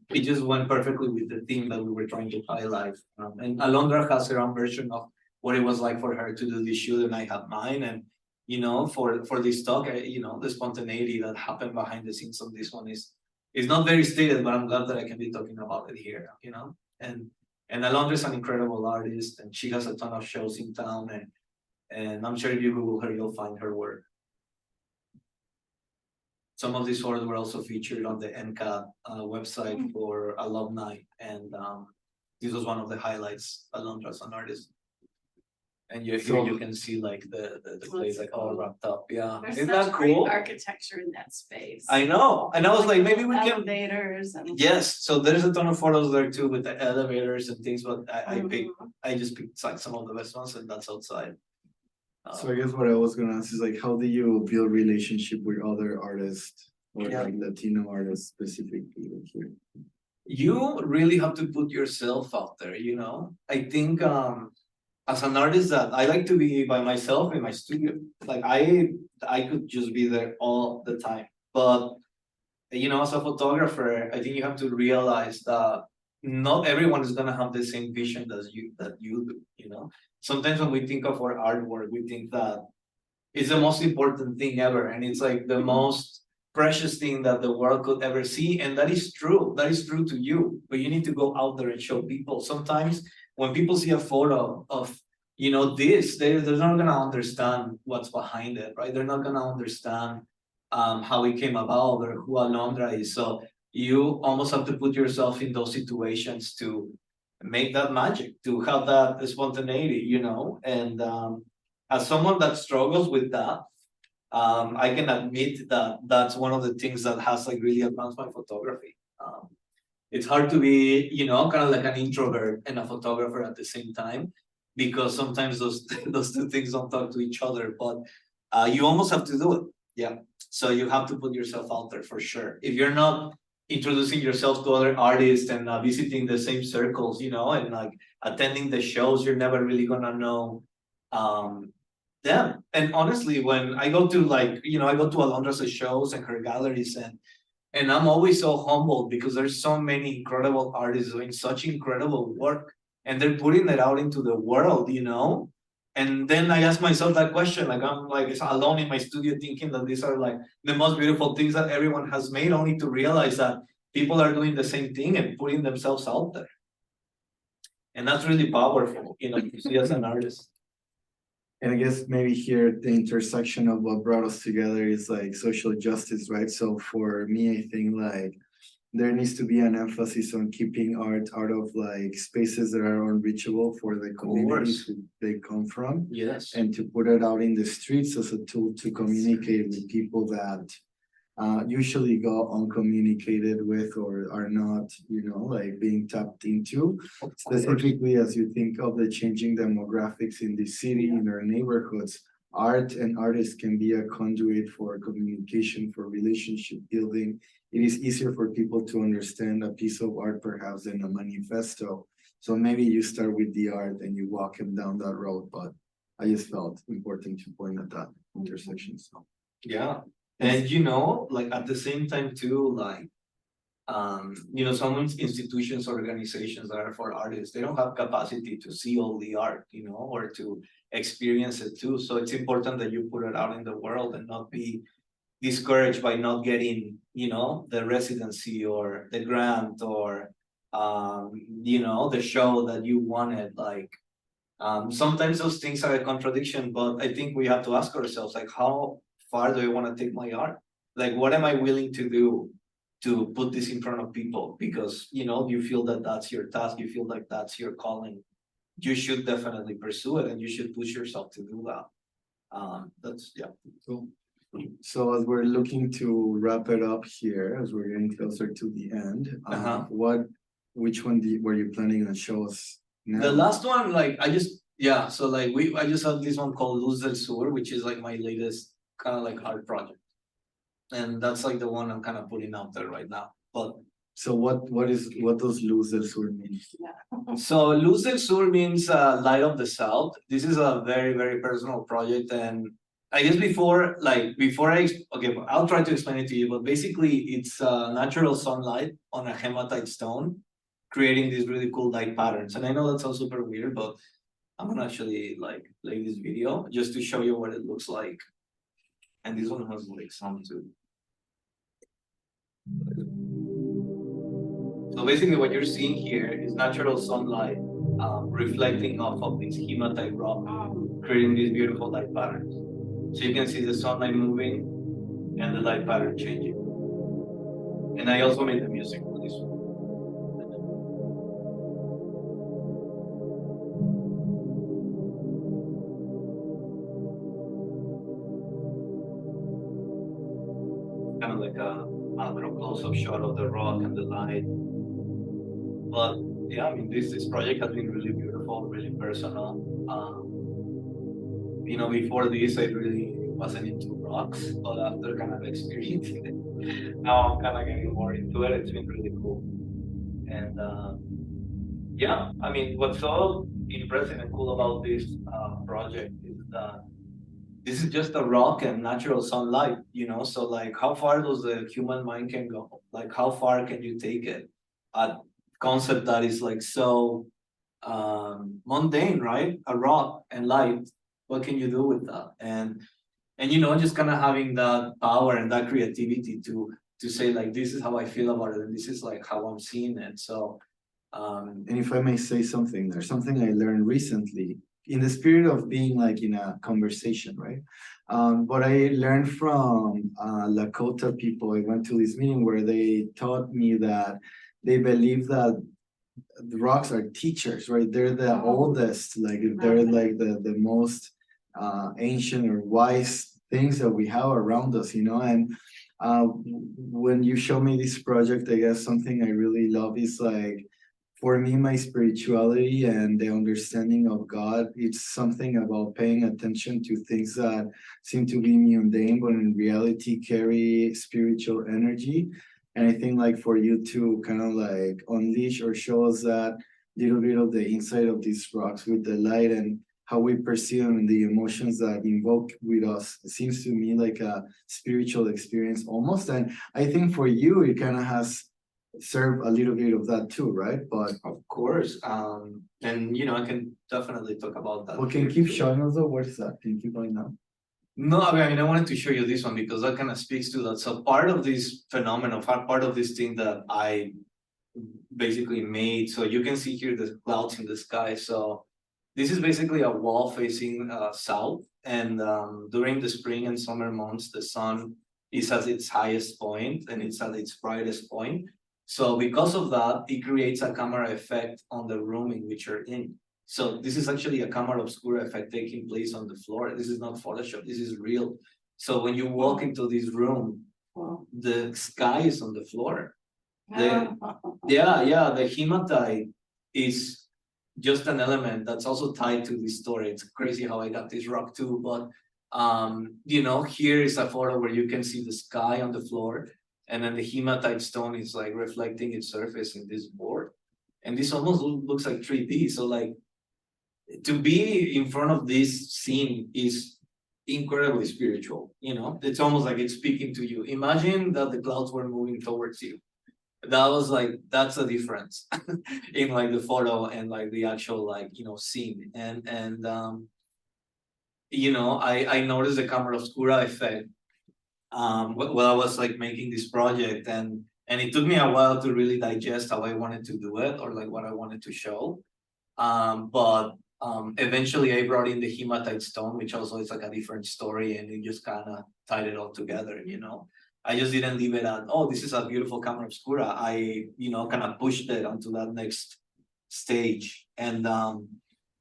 it just went perfectly with the theme that we were trying to highlight. And Alondra has her own version of what it was like for her to do this shoot, and I have mine. And you know, for this talk, you know, the spontaneity that happened behind the scenes of this one is not very stated, but I'm glad that I can be talking about it here. You know, and Alondra is an incredible artist, and she has a ton of shows in town. And I'm sure if you Google her, you'll find her work. Some of these photos were also featured on the NCAT website for alumni, and this was one of the highlights. Alondra's an artist, and here you can see like the place like all wrapped up. Yeah, There's isn't such that great cool? architecture in that space. I know, and I was like, maybe we can. Elevators and. Yes, so there's a ton of photos there too with the elevators and things, but I just picked like some of the best ones, and that's outside. So I guess what I was gonna ask is like, how do you build relationship with other artists or like Latino artists specifically here? You really have to put yourself out there, you know? I think as an artist that I like to be by myself in my studio. Like I could just be there all the time. But you know, as a photographer, I think you have to realize that not everyone is gonna have the same vision as you do, you know. Sometimes when we think of our artwork, we think that it's the most important thing ever, and it's like the most precious thing that the world could ever see. And that is true. That is true to you. But you need to go out there and show people. Sometimes when people see a photo of, you know, this, they're not gonna understand what's behind it, right? They're not gonna understand how it came about or who Alondra is. So you almost have to put yourself in those situations to make that magic, to have that spontaneity, you know. And as someone that struggles with that, I can admit that that's one of the things that has like really advanced my photography. It's hard to be, you know, kind of like an introvert and a photographer at the same time, because sometimes those two things don't talk to each other. But you almost have to do it. Yeah. So you have to put yourself out there for sure. If you're not introducing yourself to other artists and visiting the same circles, you know, and like attending the shows, you're never really gonna know them. And honestly, when I go to like, you know, I go to Alondra's shows and her galleries, and I'm always so humbled because there's so many incredible artists doing such incredible work, and they're putting it out into the world, you know. And then I ask myself that question, like I'm like alone in my studio thinking that these are like the most beautiful things that everyone has made, only to realize that people are doing the same thing and putting themselves out there. And that's really powerful, you know, to see as an artist. And I guess maybe here the intersection of what brought us together is like social justice, right? So for me, I think like there needs to be an emphasis on keeping art out of like spaces that are unreachable for the communities they come from. Yes. And to put it out in the streets as a tool to communicate with people that usually go uncommunicated with or are not, you know, like being tapped into. Specifically, as you think of the changing demographics in the city, in our neighborhoods, art and artists can be a conduit for communication, for relationship building, it is easier for people to understand a piece of art perhaps than a manifesto. So maybe you start with the art and you walk him down that road, but I just felt important to point at that intersection, so. Yeah, and like at the same time too, like some institutions, organizations that are for artists, they don't have capacity to see all the art, or to experience it too. So it's important that you put it out in the world and not be discouraged by not getting, the residency or the grant or the show that you wanted. Like sometimes those things are a contradiction, but I think we have to ask ourselves, like, how far do I want to take my art? Like, what am I willing to do to put this in front of people? Because you feel that that's your task, you feel like that's your calling, you should definitely pursue it, and you should push yourself to do that. That's Cool. So as we're looking to wrap it up here, as we're getting closer to the end, which one were you planning on show us now? The last one, like I just have this one called Luz del Sur, which is like my latest kind of like art project, and that's like the one I'm kind of putting out there right now. But so what does Luz del Sur mean? so Luz del Sur means light of the south. This is a very, very personal project, and I guess I'll try to explain it to you, but basically it's natural sunlight on a hematite stone, creating these really cool light patterns. And I know that sounds super weird, but I'm gonna actually like play this video just to show you what it looks like. And this one has like sound too. So basically what you're seeing here is natural sunlight reflecting off of this hematite rock, creating these beautiful light patterns. So you can see the sunlight moving and the light pattern changing. And I also made the music for this one. Kind of like a close-up shot of the rock and the light. But yeah, I mean, this project has been really beautiful, really personal. Before this, I really wasn't into rocks, but after kind of experiencing it, now I'm kind of getting more into it. It's been really cool. And yeah, I mean, what's so impressive and cool about this project is that this is just a rock and natural sunlight, so like how far does the human mind can go? Like how far can you take it? A concept that is like so mundane, right? A rock and light, what can you do with that? And just kind of having that power and that creativity to say like, this is how I feel about it, and this is like how I'm seeing it. So and if I may say something, there's something I learned recently in the spirit of being like in a conversation, right? What I learned from Lakota people, I went to this meeting where they taught me that they believe that the rocks are teachers, right? They're the oldest, like they're like the most ancient or wise things that we have around us, and when you show me this project, I guess something I really love is like, for me, my spirituality and the understanding of God, it's something about paying attention to things that seem to be mundane, but in reality carry spiritual energy. And I think like for you to kind of like unleash or show us that little bit of the inside of these rocks with the light and how we perceive them and the emotions that invoke with us, it seems to me like a spiritual experience almost. And I think for you, it kind of has serve a little bit of that too, right? But of course, and I can definitely talk about that. Well, can you keep showing us though? What is that? Can you keep going now? No, I mean, I wanted to show you this one because that kind of speaks to that. So part of this phenomenon, part of this thing that I basically made, so you can see here the clouds in the sky. So this is basically a wall facing south, and during the spring and summer months, the sun is at its highest point and it's at its brightest point. So because of that, it creates a camera effect on the room in which you're in. So this is actually a camera obscura effect taking place on the floor. This is not Photoshop, this is real. So when you walk into this room, the sky is on the floor. The hematite is just an element that's also tied to this story. It's crazy how I got this rock too, but here is a photo where you can see the sky on the floor. and then the hematite stone is like reflecting its surface in this board. And this almost looks like 3D. So like to be in front of this scene is incredibly spiritual, you know? It's almost like it's speaking to you. Imagine that the clouds were moving towards you. That was like, that's a difference in like the photo and like the actual like, you know, scene. And you know, I noticed the camera obscura effect while I was like making this project, and it took me a while to really digest how I wanted to do it or like what I wanted to show. But eventually I brought in the hematite stone, which also is like a different story, and it just kind of tied it all together, you know. I just didn't leave it at, oh, this is a beautiful camera obscura. I, you know, kind of pushed it onto that next stage. And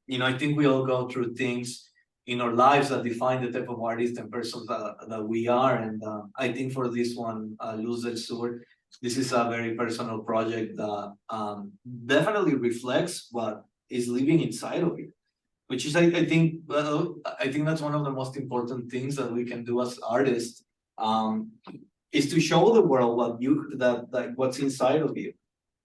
you know, I think we all go through things in our lives that define the type of artist and persons that we are. And I think for this one, Luz del Sur, this is a very personal project that definitely reflects what is living inside of you, which is, I think that's one of the most important things that we can do as artists, is to show the world what's inside of you.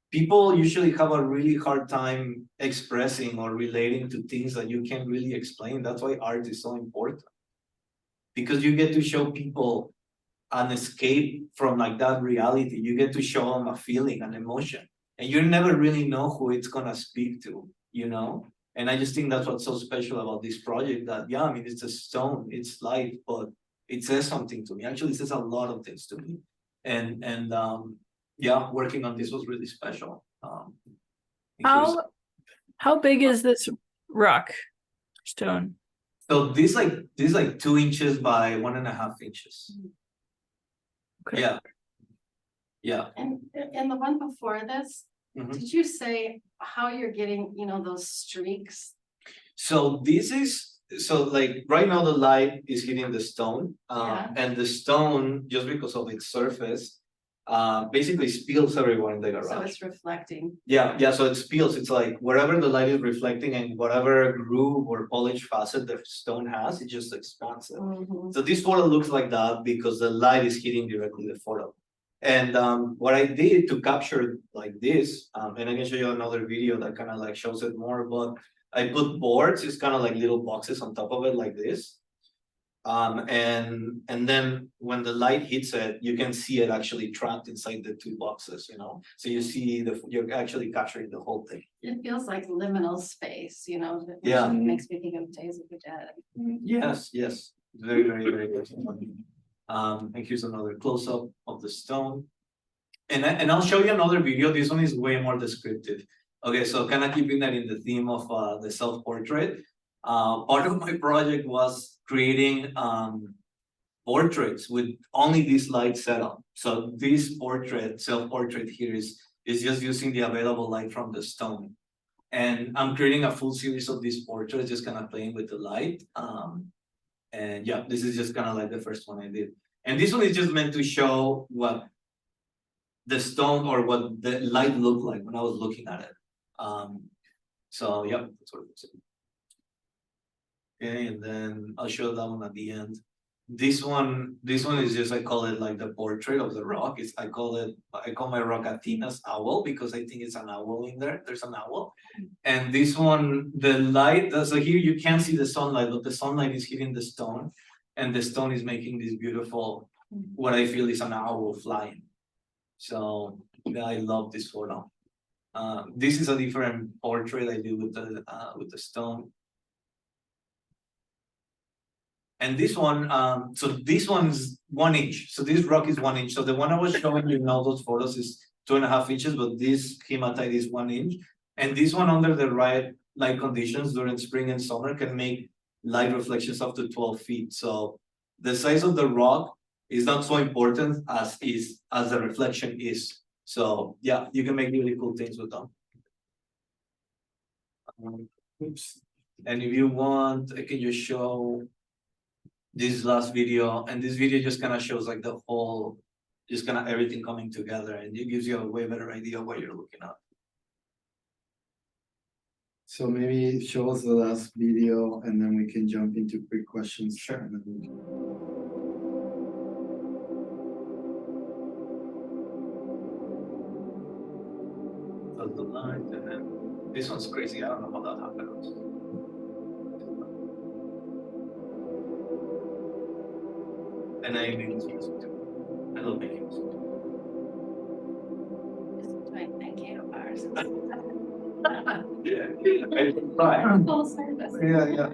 People usually have a really hard time expressing or relating to things that you can't really explain. That's why art is so important, because you get to show people an escape from like that reality. You get to show them a feeling, an emotion, and you never really know who it's gonna speak to, you know? And I just think that's what's so special about this project, that, yeah, I mean, it's a stone, it's light, but it says something to me. Actually, it says a lot of things to me. And yeah, working on this was really special. How big is this rock stone? So this like 2 inches by 1.5 inches. Okay. Yeah. Yeah. And the one before this, Mhm. did you say how you're getting, you know, those streaks? So this is, so like right now the light is hitting the stone, Yeah. and the stone, just because of its surface, basically spills everywhere in the garage. So it's reflecting. Yeah, so it spills. It's like wherever the light is reflecting and whatever groove or polished facet the stone has, it just expands it. Mhm. So this photo looks like that because the light is hitting directly the photo. And what I did to capture like this, and I can show you another video that kind of like shows it more, but I put boards, it's kind of like little boxes on top of it like this. And then when the light hits it, you can see it actually trapped inside the 2 boxes, you know. So you see you're actually capturing the whole thing. It feels like liminal space, you know, which Yeah. makes me think of Days of the Dead. Yes, very, very, very good. And here's another close-up of the stone. And I'll show you another video. This one is way more descriptive. Okay, so kind of keeping that in the theme of the self-portrait. Part of my project was creating portraits with only this light setup. So this self-portrait here is just using the available light from the stone. And I'm creating a full series of these portraits, just kind of playing with the light. And yeah, this is just kind of like the first one I did. And this one is just meant to show what the stone or what the light looked like when I was looking at it. So yeah, that's what it looks like. Okay, and then I'll show that one at the end. This one is just, I call it like the portrait of the rock. I call my rock Athena's owl, because I think it's an owl in there. There's an owl. And this one, the light, so here you can't see the sunlight, but the sunlight is hitting the stone, and the stone is making this beautiful, what I feel is an owl flying. So yeah, I love this photo. This is a different portrait I did with the stone. And this one, so this one's 1 inch. So this rock is 1 inch. So the one I was showing you in all those photos is 2.5 inches, but this hematite is 1 inch. And this one, under the right light conditions during spring and summer, can make light reflections up to 12 feet. So the size of the rock is not so important as the reflection is. So yeah, you can make really cool things with them. Oops. And if you want, I can just show this last video, and this video just kind of shows like the whole, just kind of everything coming together, and it gives you a way better idea of what you're looking at. So maybe show us the last video and then we can jump into quick questions. Sure. This one's crazy. I don't know how that happened. And I make music too. I love making music. Doing thank you bars. Right. Full service. Yeah.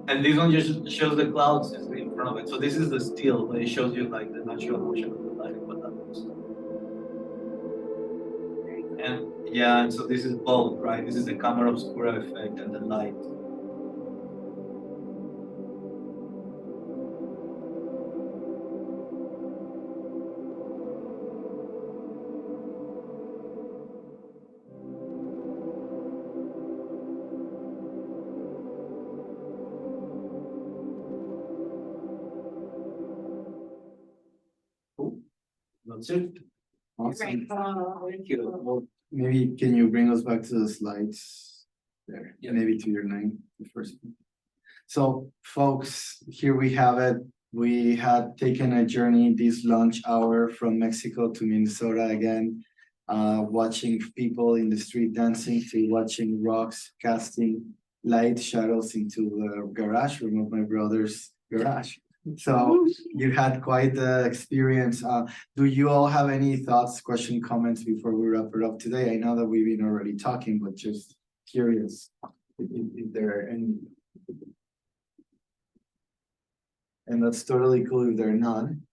And this one just shows the clouds in front of it. So this is the still, but it shows you like the natural motion of the light. What that looks like. And yeah, and so this is both, right? This is the camera obscura effect and the light. Cool. That's it. Awesome. Thank you. Well, maybe can you bring us back to the slides there? Yeah. Maybe to your name, the first one. So folks, here we have it. We had taken a journey this lunch hour from Mexico to Minnesota again. Watching people in the street dancing to watching rocks casting light shadows into the garage room of my brother's garage. So you had quite the experience. Do you all have any thoughts, questions, comments before we wrap it up today? I know that we've been already talking, but just curious if there are any. And that's totally cool if there are none.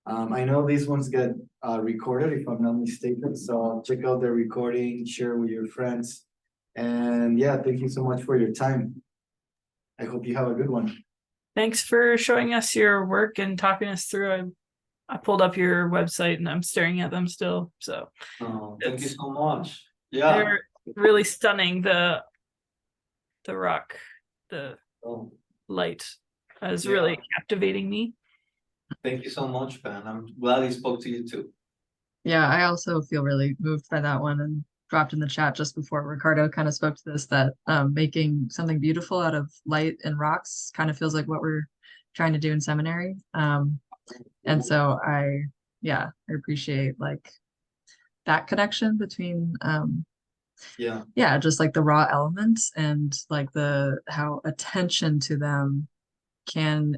I know these ones get recorded if I'm not mistaken, so check out the recording, share with your friends. And yeah, thank you so much for your time. I hope you have a good one. Thanks for showing us your work and talking us through. I pulled up your website and I'm staring at them still. So Thank you so much. Yeah. they're really stunning. The rock, the Oh, light is Yeah. really captivating me. thank you so much, Ben. I'm glad I spoke to you too. Yeah, I also feel really moved by that one and dropped in the chat just before Ricardo kind of spoke to this that making something beautiful out of light and rocks kind of feels like what we're trying to do in seminary. And so I appreciate like that connection between Yeah. just like the raw elements and like the how attention to them can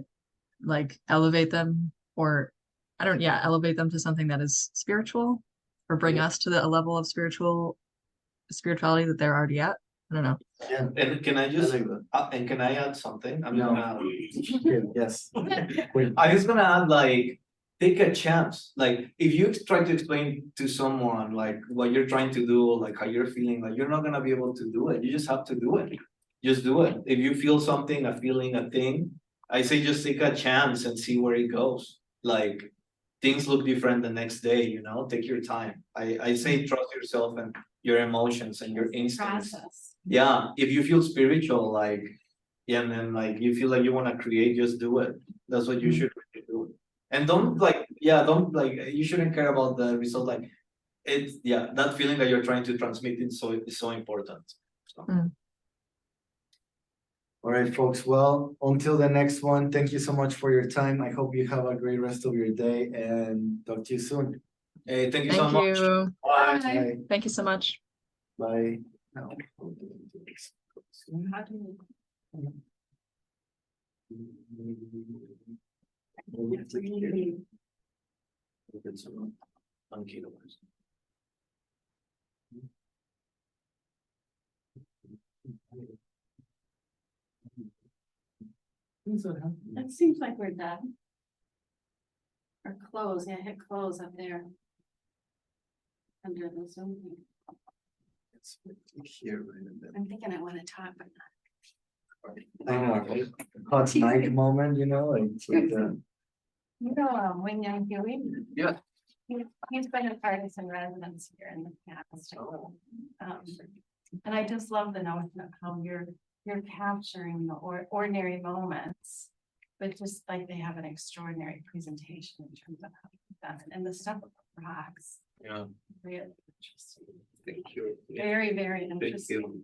like elevate them or elevate them to something that is spiritual or bring Yeah. us to a level of spirituality that they're already at. I don't know. Yeah. And can I just like that. and can I add something? I'm No. gonna Yes. I was gonna add like take a chance. Like if you try to explain to someone like what you're trying to do, like how you're feeling, like you're not gonna be able to do it. You just have to do it. Just do it. If you feel something, a feeling, a thing, I say just take a chance and see where it goes. Like things look different the next day, you know, take your time. I say trust yourself and your emotions and your instincts. Process. Yeah, if you feel spiritual, like, yeah, man, like you feel like you want to create, just do it. That's what you should really do. And don't like, don't like, you shouldn't care about the result. Like, it's, that feeling that you're trying to transmit is so important. So. All right, folks. Well, until the next one, thank you so much for your time. I hope you have a great rest of your day and talk to you soon. Hey, thank you so Thank much. you. Bye. Bye. Thank you so much. Bye. How do It seems like we're done. Or close, hit close up there. Under the Zoom. It's here, right? And then- I'm thinking I wanna talk, but I know, right? Hot mic moment, you know, like. you know, Wing Young Huey. Yeah. He's been a partisan residence here in the past. And I just love the notion of how you're capturing the ordinary moments. But just like they have an extraordinary presentation in terms of how you've done it and the stuff with the rocks. Yeah. Really interesting. Thank you. Very, very Thank interesting.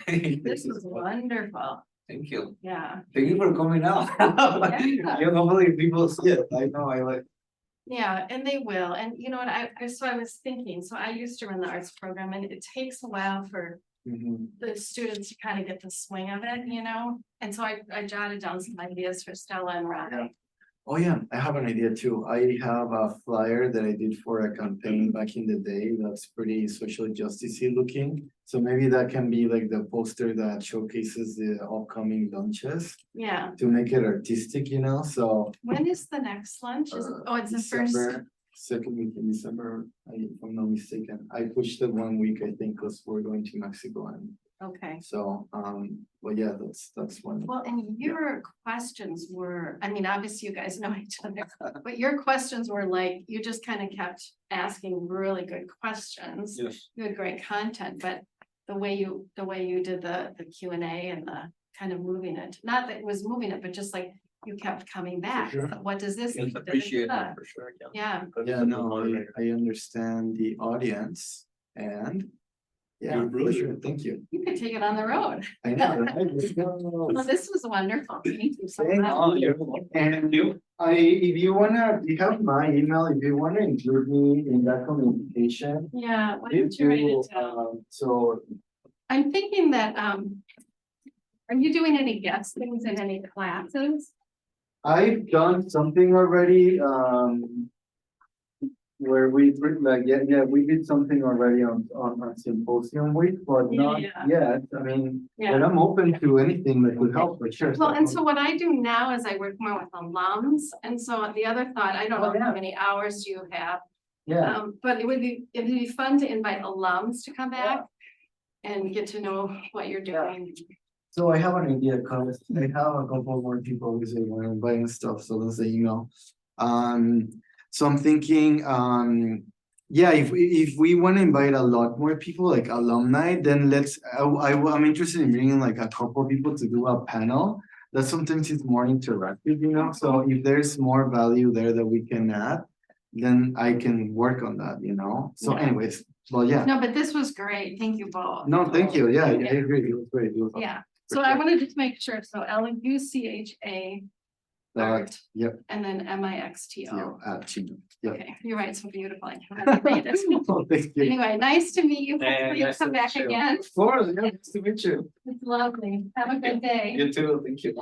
you. This was wonderful. Thank you. Yeah. Thank you for coming out. You hopefully people see it. I know, I like. Yeah, and they will. And you know what, I was thinking, so I used to run the arts program and it takes a while for the students to kind of get the swing of it, you know? And so I jotted down some ideas for Stella and Yeah. Ronnie. Oh yeah, I have an idea too. I have a flyer that I did for a campaign back in the day that's pretty social justice-y looking. So maybe that can be like the poster that showcases the upcoming lunches Yeah, to make it artistic, you know, so. when is the next lunch? Oh, it's the first. December, second week in December, if I'm not mistaken. I pushed it 1 week, I think, because we're going to Mexico and Okay. so, but yeah, that's one. Well, and your questions were, I mean, obviously you guys know each other, but your questions were like, you just kind of kept asking really good questions. Yes. You had great content, but the way you did the Q and A and the kind of moving it, not that it was moving it, but just like you kept coming back. sure. What does this mean? It's appreciated for sure. Yeah, Yeah, no, I understand the audience and. Yeah, for sure, thank you. you could take it on the road. I know, right? Well, this was wonderful. Thank you so Thank much. Oh, you're welcome. And You? if you wanna, you have my email, if you wanna include me in that communication. Yeah, why Please don't you write do, it down? so I'm thinking that, are you doing any guest things in any classes? I've done something already, where we, like, we did something already on symposium week, but not Yeah. yet, I mean, Yeah. but I'm open to anything that would help, for sure. Well, and so what I do now is I work more with alums, and so the other thought, I don't Oh, know how yeah. many hours you have. Yeah, But it'd be fun to invite alums to come back. And get to know what you're doing. so I have an idea, cause I have a couple more people who say we're inviting stuff, so let's say, you know. So I'm thinking, yeah, if we wanna invite a lot more people, like alumni, then I'm interested in bringing like a couple people to do a panel. That sometimes it's more interactive, you know, so if there's more value there that we can add, then I can work on that, you know, so Yeah. anyways, well, yeah. No, but this was great. Thank you both. No, thank you, yeah, I Yeah. agree, it was great. It was awesome. Yeah, For so I sure. wanted to just make sure, so LUCHA Yep, and then MIXTO. yeah, Gmail, yep. Okay, you write so beautiful. I can't read it. Oh, thank you. Anyway, nice to meet you. Yeah, Hopefully you'll nice to come meet back you. again. Of course, yeah, nice to meet you. It's lovely. Have a good day. You too, thank you.